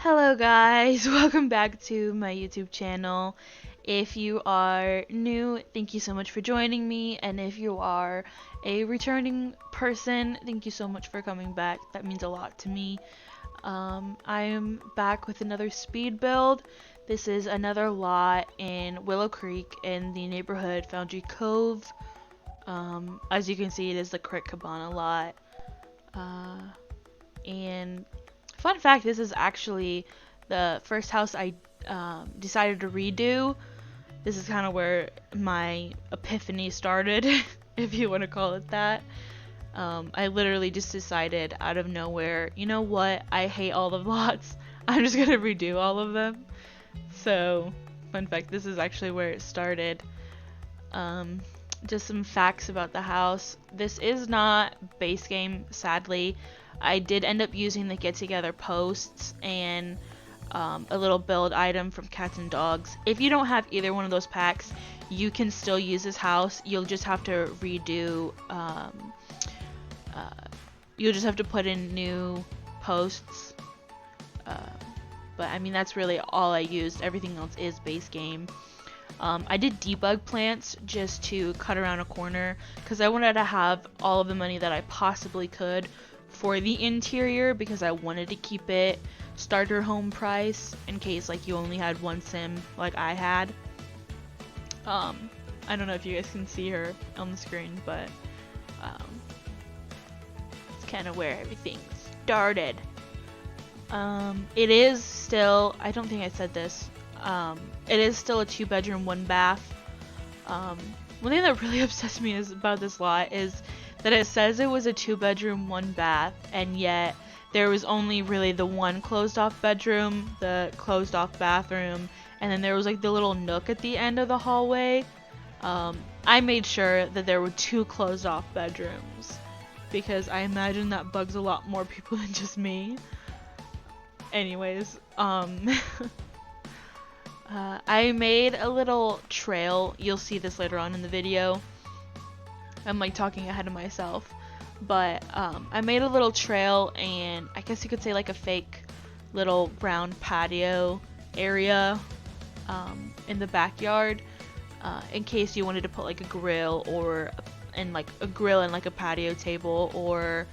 Hello guys, welcome back to my YouTube channel. If you are new, thank you so much for joining me, and if you are a returning person, thank you so much for coming back. That means a lot to me. I am back with another speed build. This is another lot in Willow Creek in the neighborhood Foundry Cove. As you can see, it is the Crick Cabana lot. And fun fact, this is actually the first house I decided to redo. This is kind of where my epiphany started, if you want to call it that. I literally just decided out of nowhere, you know what, I hate all the lots. I'm just gonna redo all of them. So, fun fact, this is actually where it started. Just some facts about the house. This is not base game, sadly. I did end up using the get together posts and a little build item from Cats and Dogs. If you don't have either one of those packs, you can still use this house. You'll just have to redo, you'll just have to put in new posts. But I mean, that's really all I used. Everything else is base game. I did debug plants just to cut around a corner because I wanted to have all of the money that I possibly could for the interior, because I wanted to keep it starter home price in case like you only had one sim like I had. I don't know if you guys can see her on the screen, but it's kind of where everything started. It is still, I don't think I said this, it is still a 2-bedroom, 1-bath. One thing that really upsets me about this lot is that it says it was a 2-bedroom, 1-bath, and yet there was only really the one closed off bedroom, the closed off bathroom, and then there was like the little nook at the end of the hallway. I made sure that there were 2 closed off bedrooms because I imagine that bugs a lot more people than just me. Anyways, I made a little trail. You'll see this later on in the video. I'm like talking ahead of myself, but I made a little trail, and I guess you could say like a fake little round patio area in the backyard, in case you wanted to put like a grill and like a patio table, or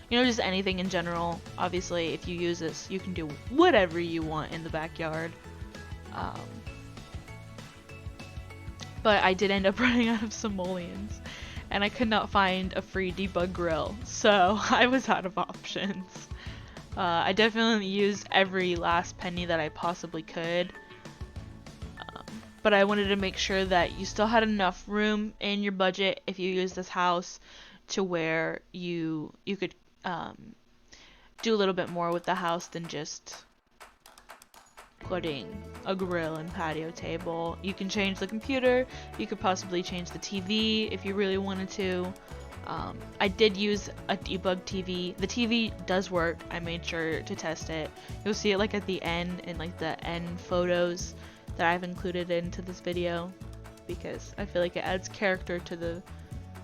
you know, just anything in general. Obviously, if you use this, you can do whatever you want in the backyard. But I did end up running out of simoleons, and I could not find a free debug grill, so I was out of options. I definitely used every last penny that I possibly could, but I wanted to make sure that you still had enough room in your budget if you use this house to where you could do a little bit more with the house than just putting a grill and patio table. You can change the computer, you could possibly change the TV if you really wanted to. I did use a debug TV. The TV does work. I made sure to test it. You'll see it like at the end, in like the end photos that I've included into this video, because I feel like it adds character to the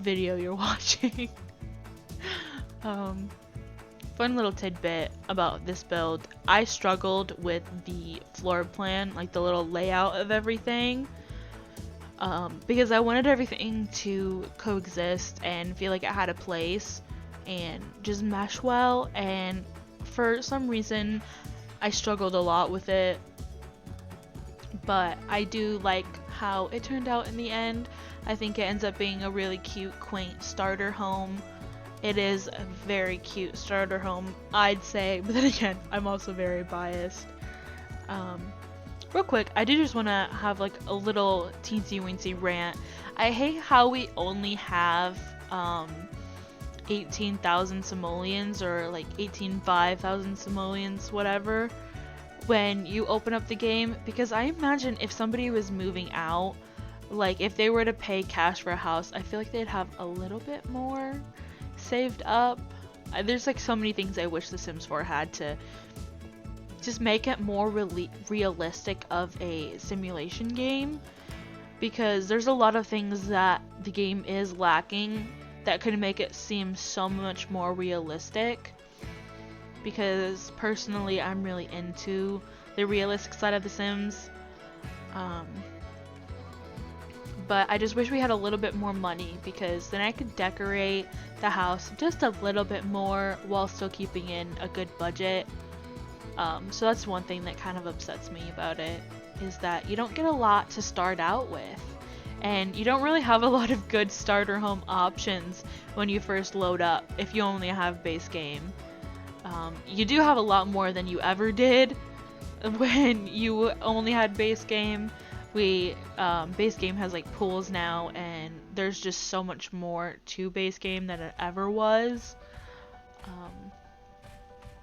video you're watching. Fun little tidbit about this build, I struggled with the floor plan, like the little layout of everything, because I wanted everything to coexist and feel like it had a place and just mesh well, and for some reason I struggled a lot with it. But I do like how it turned out in the end. I think it ends up being a really cute, quaint starter home. It is a very cute starter home, I'd say, but then again, I'm also very biased. Real quick, I do just want to have like a little teensy-weensy rant. I hate how we only have 18,000 simoleons, or like 5,000 simoleons, whatever, when you open up the game, because I imagine if somebody was moving out, like if they were to pay cash for a house, I feel like they'd have a little bit more saved up. There's like so many things I wish The Sims 4 had to just make it more realistic of a simulation game, because there's a lot of things that the game is lacking that could make it seem so much more realistic. because personally I'm really into the realistic side of The Sims. But I just wish we had a little bit more money, because then I could decorate the house just a little bit more while still keeping in a good budget. So that's one thing that kind of upsets me about it, is that you don't get a lot to start out with. And you don't really have a lot of good starter home options when you first load up if you only have base game. You do have a lot more than you ever did when you only had base game. Base game has like pools now, and there's just so much more to base game than it ever was.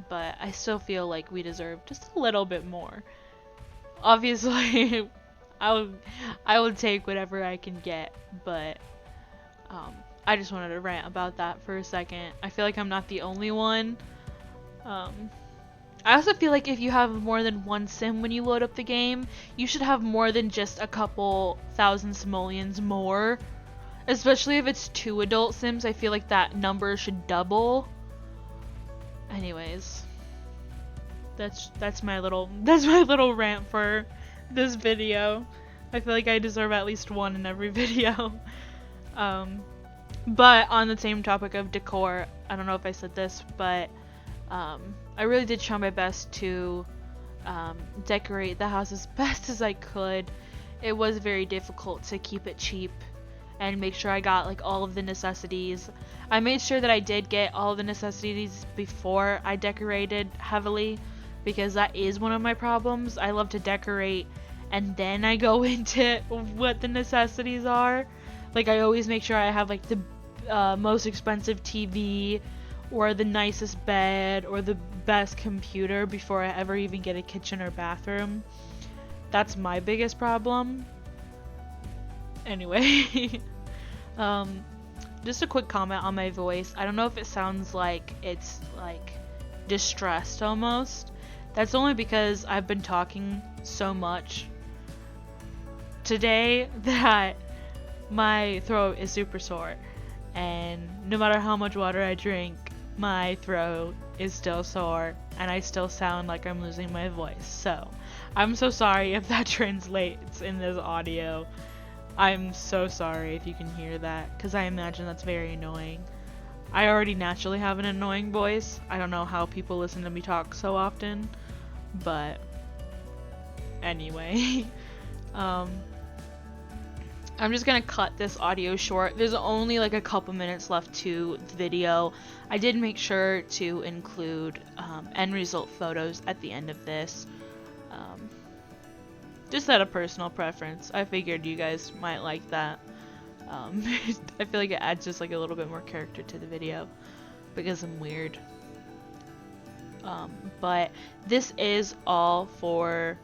But I still feel like we deserve just a little bit more. Obviously, I would take whatever I can get, but I just wanted to rant about that for a second. I feel like I'm not the only one. I also feel like if you have more than one sim when you load up the game, you should have more than just a couple thousand simoleons more. Especially if it's 2 adult sims, I feel like that number should double. Anyways, that's my little rant for this video. I feel like I deserve at least one in every video. But on the same topic of decor, I don't know if I said this, but I really did try my best to decorate the house as best as I could. It was very difficult to keep it cheap and make sure I got like all of the necessities. I made sure that I did get all of the necessities before I decorated heavily, because that is one of my problems. I love to decorate and then I go into what the necessities are. Like, I always make sure I have like the most expensive TV or the nicest bed or the best computer before I ever even get a kitchen or bathroom. That's my biggest problem. Anyway, just a quick comment on my voice. I don't know if it sounds like it's like distressed almost. That's only because I've been talking so much today that my throat is super sore, and no matter how much water I drink, my throat is still sore and I still sound like I'm losing my voice. So I'm so sorry if that translates in this audio. I'm so sorry if you can hear that, because I imagine that's very annoying. I already naturally have an annoying voice. I don't know how people listen to me talk so often, but anyway. I'm just gonna cut this audio short. There's only like a couple minutes left to the video. I did make sure to include end result photos at the end of this. Just out of personal preference. I figured you guys might like that. I feel like it adds just like a little bit more character to the video because I'm weird. But this is all for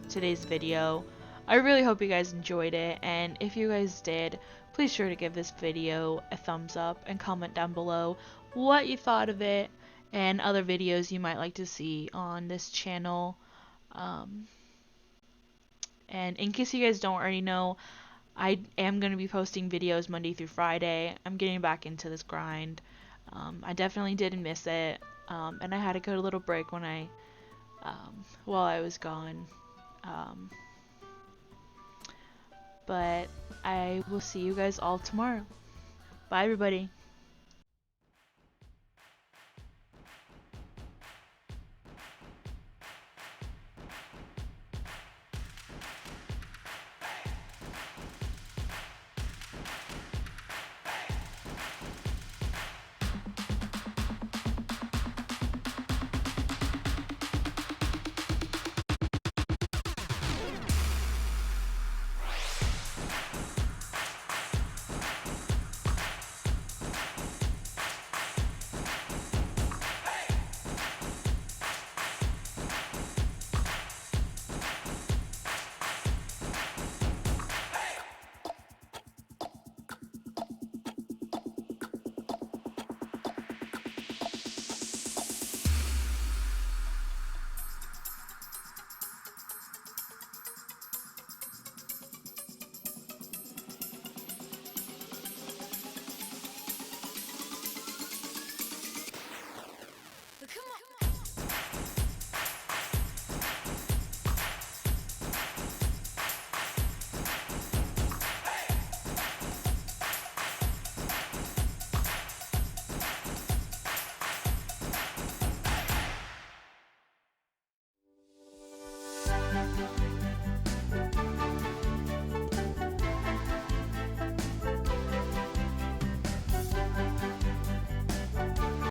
today's video. I really hope you guys enjoyed it, and if you guys did, please sure to give this video a thumbs up and comment down below what you thought of it and other videos you might like to see on this channel. And in case you guys don't already know, I am going to be posting videos Monday through Friday. I'm getting back into this grind. I definitely did miss it, and I had to go to a little break when while I was gone. But I will see you guys all tomorrow. Bye, everybody.